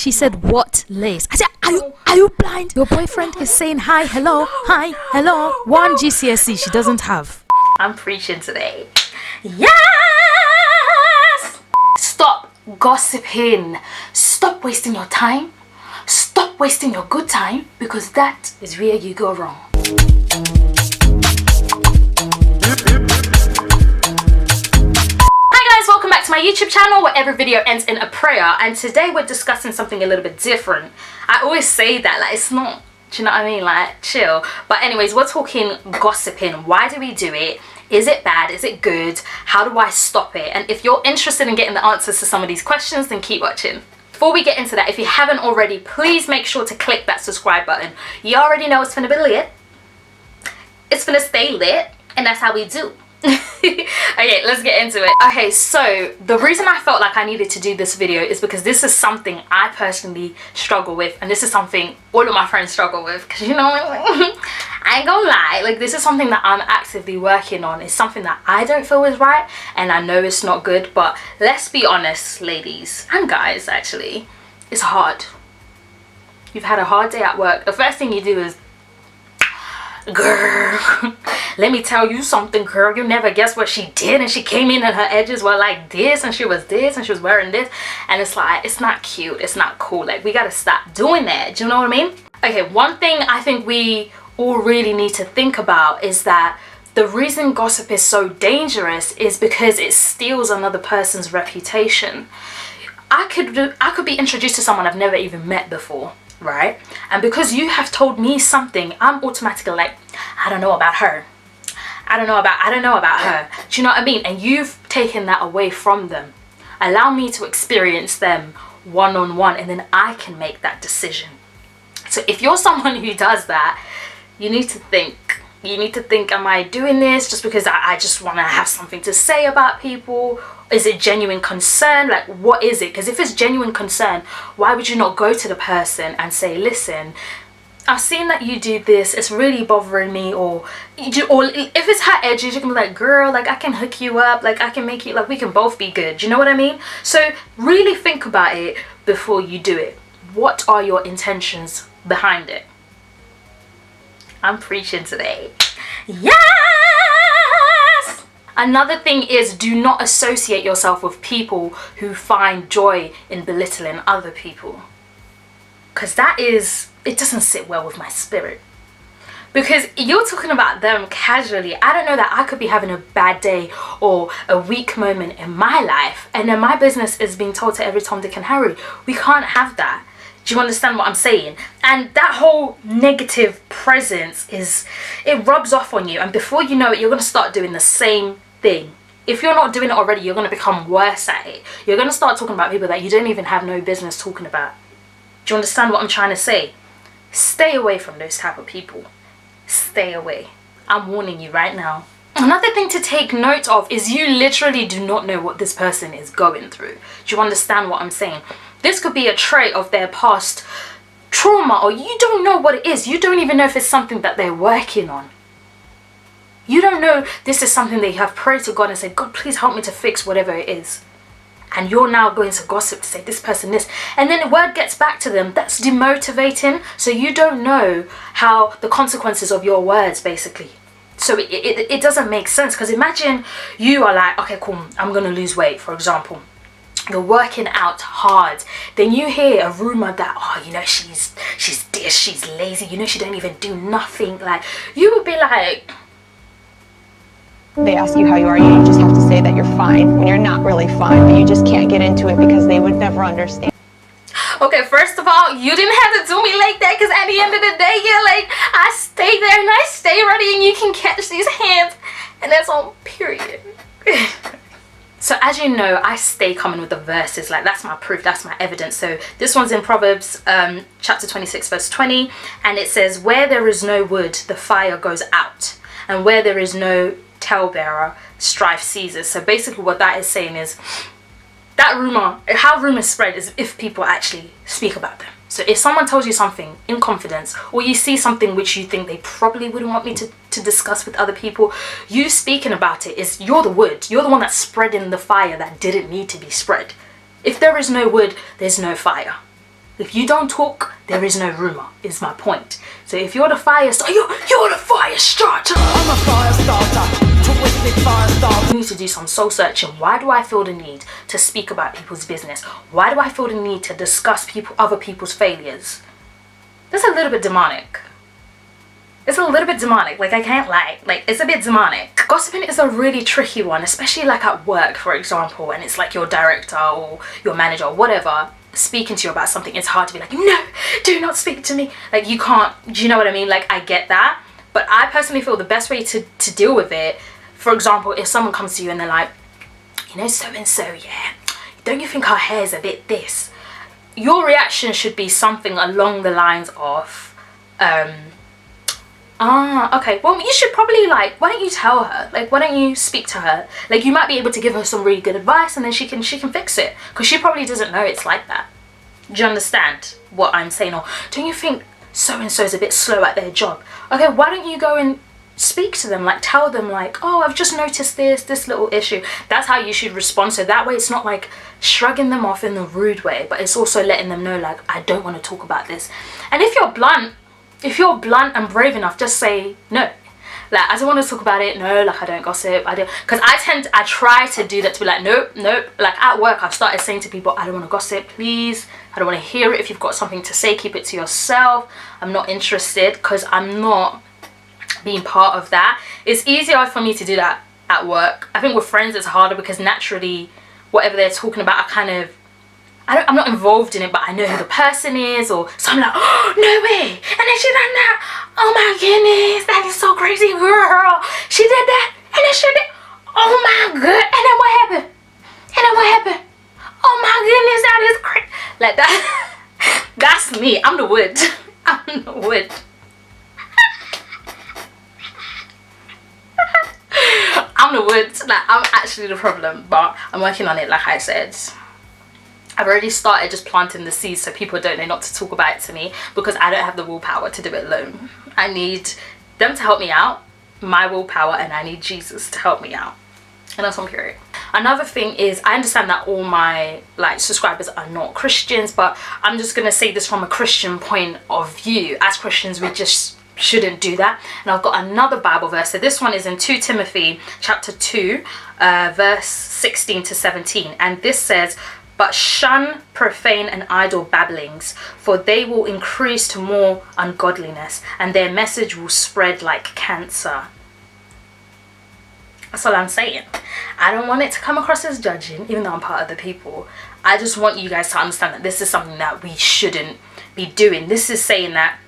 She said, what lace? I said, are you blind? Your boyfriend is saying hi, hello. One GCSE she doesn't have. I'm preaching today. Yes! Stop gossiping. Stop wasting your time. Stop wasting your good time, because that is where you go wrong. Hi guys, welcome back to my YouTube channel where every video ends in a prayer, and today we're discussing something a little bit different. I always say that, like, it's not, do you know what I mean, like, chill. But anyways, we're talking gossiping. Why do we do it? Is it bad? Is it good? How do I stop it? And if you're interested in getting the answers to some of these questions, then keep watching. Before we get into that, if you haven't already, please make sure to click that subscribe button. You already know it's finna be lit. It's finna stay lit, and that's how we do. Okay, let's get into it. Okay, so the reason I felt like I needed to do this video is because this is something I personally struggle with, and this is something all of my friends struggle with, because, you know, I ain't gonna lie, like, this is something that I'm actively working on. It's something that I don't feel is right, and I know it's not good, but let's be honest, ladies and guys, actually, it's hard. You've had a hard day at work. The first thing you do is, girl, let me tell you something, girl, you never guess what she did, and she came in and her edges were like this, and she was this, and she was wearing this, and it's like, it's not cute, it's not cool. Like, we gotta stop doing that. Do you know what I mean? Okay, one thing I think we all really need to think about is that the reason gossip is so dangerous is because it steals another person's reputation. I could be introduced to someone I've never even met before, right? And because you have told me something, I'm automatically like, I don't know about her. I don't know about her. Do you know what I mean? And you've taken that away from them. Allow me to experience them one-on-one, and then I can make that decision. So if you're someone who does that, you need to think. You need to think, am I doing this just because I just want to have something to say about people? Is it genuine concern? Like, what is it? Because if it's genuine concern, why would you not go to the person and say, listen, I've seen that you do this, it's really bothering me, or if it's her edges, you can be like, girl, like, I can hook you up, like, I can make you, like, we can both be good. Do you know what I mean? So really think about it before you do it. What are your intentions behind it? I'm preaching today. Yes! Another thing is, do not associate yourself with people who find joy in belittling other people. Because it doesn't sit well with my spirit. Because you're talking about them casually. I don't know, that I could be having a bad day or a weak moment in my life, and then my business is being told to every Tom, Dick and Harry. We can't have that. Do you understand what I'm saying? And that whole negative presence it rubs off on you, and before you know it, you're going to start doing the same thing. If you're not doing it already, you're going to become worse at it. You're going to start talking about people that you don't even have no business talking about. Do you understand what I'm trying to say? Stay away from those type of people. Stay away. I'm warning you right now. Another thing to take note of is you literally do not know what this person is going through. Do you understand what I'm saying? This could be a trait of their past trauma, or you don't know what it is. You don't even know if it's something that they're working on. You don't know this is something they have prayed to God and said, God, please help me to fix whatever it is. And you're now going to gossip to say this person this, and then the word gets back to them. That's demotivating. So you don't know how the consequences of your words, basically. So it doesn't make sense, because imagine you are like, okay, cool, I'm going to lose weight, for example. You're working out hard, then you hear a rumor that, oh, you know, she's this, she's lazy, you know, she don't even do nothing. Like, you would be like, they ask you how you are, you just have to say that you're fine when you're not really fine, but you just can't get into it because they would never understand. Okay, first of all, you didn't have to do me like that, because at the end of the day, yeah, like, I stay there and I stay ready, and you can catch these hands, and that's on period. So as you know, I stay coming with the verses, like, that's my proof, that's my evidence. So this one's in Proverbs chapter 26 verse 20, and it says, where there is no wood, the fire goes out, and where there is no talebearer, strife ceases. So basically what that is saying is that rumor, how rumors spread is if people actually speak about them. So if someone tells you something in confidence, or you see something which you think they probably wouldn't want me to discuss with other people, you speaking about it is, you're the wood. You're the one that's spreading the fire that didn't need to be spread. If there is no wood, there's no fire. If you don't talk, there is no rumor, is my point. So if you're the fire starter, you're the fire starter. I'm a fire starter. Twisted fire starter. You need to do some soul searching. Why do I feel the need to speak about people's business? Why do I feel the need to discuss other people's failures? That's a little bit demonic. It's a little bit demonic, like I can't lie, like it's a bit demonic. Gossiping is a really tricky one, especially like at work, for example, and it's like your director or your manager or whatever speaking to you about something. It's hard to be like, no, do not speak to me. Like you can't, do you know what I mean? Like I get that, but I personally feel the best way to deal with it, for example, if someone comes to you and they're like, you know, so and so, yeah, don't you think her hair's a bit this? Your reaction should be something along the lines of, okay, well you should probably like, why don't you tell her, like why don't you speak to her, like you might be able to give her some really good advice and then she can fix it, because she probably doesn't know it's like that. Do you understand what I'm saying? Or don't you think so and so is a bit slow at their job? Okay, why don't you go and speak to them, like tell them like, oh, I've just noticed this little issue. That's how you should respond. So that way it's not like shrugging them off in a rude way, but it's also letting them know like, I don't want to talk about this. And if you're blunt and brave enough, just say no, like I don't want to talk about it. No, like I don't gossip. I don't, because I try to do that, to be like, nope. Like at work I've started saying to people, I don't want to gossip, please, I don't want to hear it. If you've got something to say, keep it to yourself. I'm not interested, because I'm not being part of that. It's easier for me to do that at work. I think with friends it's harder, because naturally whatever they're talking about, I'm not involved in it, but I know who the person is, or so I'm like, oh, no way, and then she done that, oh my goodness, that is so crazy, girl, she did that, and then she did, oh my god, and then what happened, oh my goodness, that is crazy, like that. That's me. I'm the wood. I'm the wood. I'm the wood. Like I'm actually the problem, but I'm working on it. Like I said, I've already started just planting the seeds so people don't know not to talk about it to me, because I don't have the willpower to do it alone. I need them to help me out, my willpower, and I need Jesus to help me out. And that's on period. Another thing is, I understand that all my subscribers are not Christians, but I'm just gonna say this from a Christian point of view. As Christians, we just shouldn't do that. And I've got another Bible verse. So this one is in 2 Timothy chapter 2 verse 16 to 17, and this says, "But shun profane and idle babblings, for they will increase to more ungodliness, and their message will spread like cancer." That's all I'm saying. I don't want it to come across as judging, even though I'm part of the people. I just want you guys to understand that this is something that we shouldn't be doing. This is saying that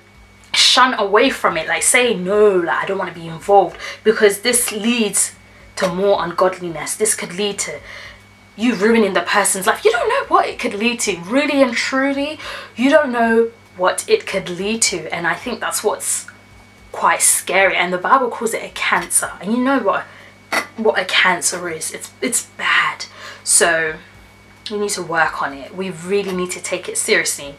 shun away from it, like say no, like I don't want to be involved, because this leads to more ungodliness. This could lead to you ruining the person's life. You don't know what it could lead to, really and truly. You don't know what it could lead to, and I think that's what's quite scary. And the Bible calls it a cancer, and you know what a cancer is. It's bad. So we need to work on it. We really need to take it seriously.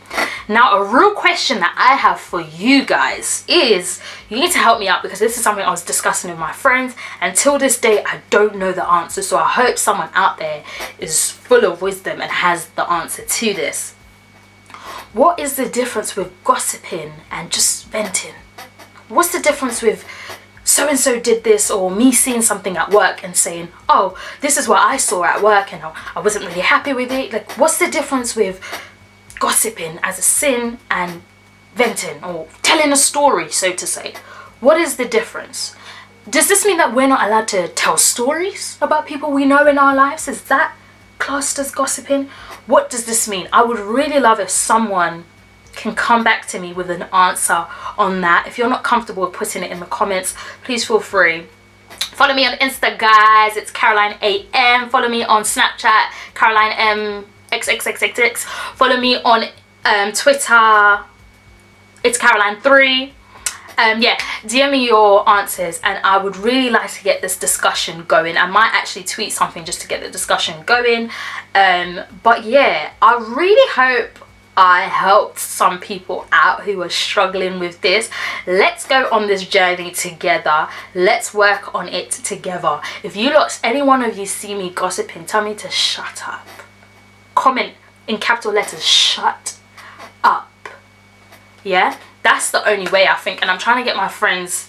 Now, a real question that I have for you guys is, you need to help me out, because this is something I was discussing with my friends, and till this day I don't know the answer. So I hope someone out there is full of wisdom and has the answer to this. What is the difference with gossiping and just venting? What's the difference with so and so did this, or me seeing something at work and saying, oh, this is what I saw at work and I wasn't really happy with it? Like, what's the difference with gossiping as a sin and venting, or telling a story, so to say? What is the difference? Does this mean that we're not allowed to tell stories about people we know in our lives? Is that classed as gossiping? What does this mean? I would really love if someone can come back to me with an answer on that. If you're not comfortable with putting it in the comments, please feel free. Follow me on Insta, guys. It's Caroline AM. Follow me on Snapchat, Caroline M XXXXX. Follow me on Twitter. It's Caroline 3. Yeah, DM me your answers, and I would really like to get this discussion going. I might actually tweet something just to get the discussion going. But yeah, I really hope I helped some people out who are struggling with this. Let's go on this journey together. Let's work on it together. If you lot, any one of you see me gossiping, tell me to shut up. Comment in capital letters, shut Yeah, that's the only way, I think. And I'm trying to get my friends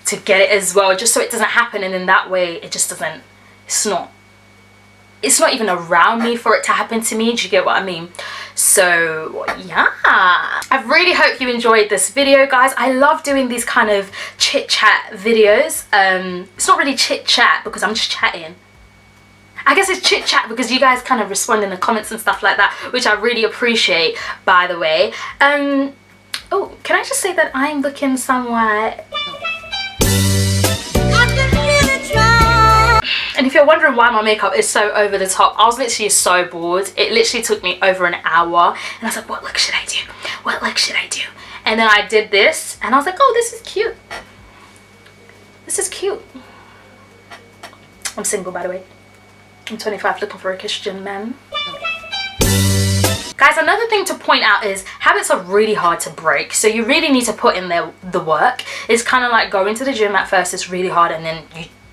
to get it as well, just so it doesn't happen. And in that way, it just doesn't, it's not even around me for it to happen to me. Do you get what I mean? So yeah, I really hope you enjoyed this video, guys. I love doing these kind of chit chat videos. It's not really chit chat because I'm just chatting. I guess it's chit chat because you guys kind of respond in the comments and stuff like that, which I really appreciate, by the way. Oh, can I just say that I'm looking somewhat... And if you're wondering why my makeup is so over the top, I was literally so bored. It literally took me over an hour. And I was like, what look should I do? What look should I do? And then I did this. And I was like, oh, this is cute. This is cute. I'm single, by the way. I'm 25, looking for a Christian man. Guys, another thing to point out is habits are really hard to break. So you really need to put in the work. It's kind of like going to the gym at first. It's really hard, and then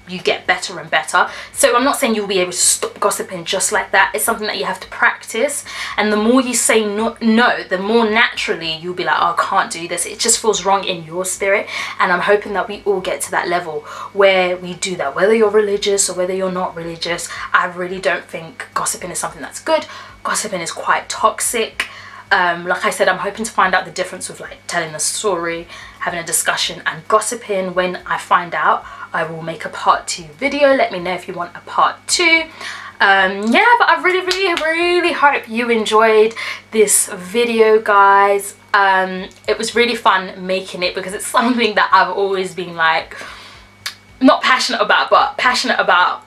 you get better and better. So I'm not saying you'll be able to stop gossiping just like that. It's something that you have to practice, and the more you say no, the more naturally you'll be like, oh, I can't do this. It just feels wrong in your spirit. And I'm hoping that we all get to that level where we do that, whether you're religious or whether you're not religious. I really don't think gossiping is something that's good. Gossiping is quite toxic. Like I said, I'm hoping to find out the difference with like telling a story, having a discussion, and gossiping. When I find out, I will make a part 2 video. Let me know if you want a part 2. Yeah, but I really hope you enjoyed this video, guys. It was really fun making it because it's something that I've always been like, not passionate about, but passionate about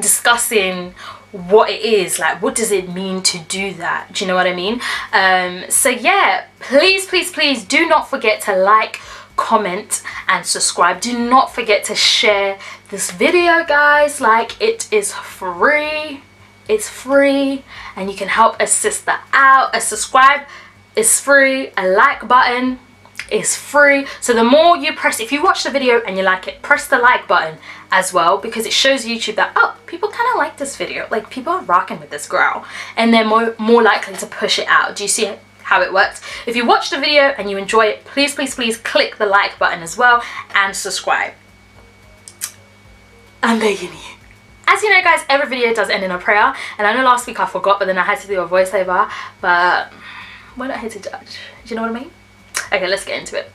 discussing what it is, like what does it mean to do that. Do you know what I mean? So yeah, please do not forget to like, comment and subscribe. Do not forget to share this video, guys. Like, it is free. It's free and you can help a sister out. A subscribe is free. A like button is free. So the more you press, if you watch the video and you like it, press the like button as well, because it shows YouTube that, oh, people kind of like this video, like people are rocking with this girl, and they're more likely to push it out. Do you see how it works? If you watch the video and you enjoy it, please click the like button as well and subscribe. I'm begging you. As you know, guys, every video does end in a prayer, and I know last week I forgot, but then I had to do a voiceover, but we're not here to judge. Do you know what I mean? Okay, let's get into it.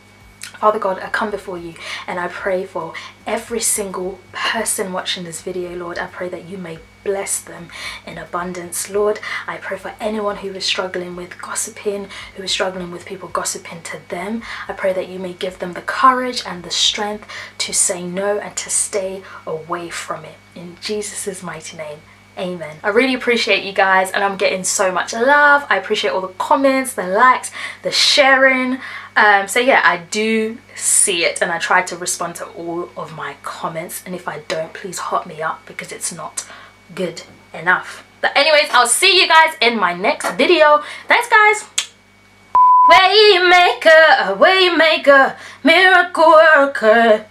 Father God, I come before you and I pray for every single person watching this video, Lord. I pray that you may bless them in abundance, Lord. I pray for anyone who is struggling with gossiping, who is struggling with people gossiping to them. I pray that you may give them the courage and the strength to say no and to stay away from it. In Jesus' mighty name. Amen. I really appreciate you guys, and I'm getting so much love. I appreciate all the comments, the likes, the sharing. So yeah, I do see it and I try to respond to all of my comments, and if I don't, please hot me up because it's not good enough. But anyways, I'll see you guys in my next video. Thanks, guys. Waymaker, miracle worker.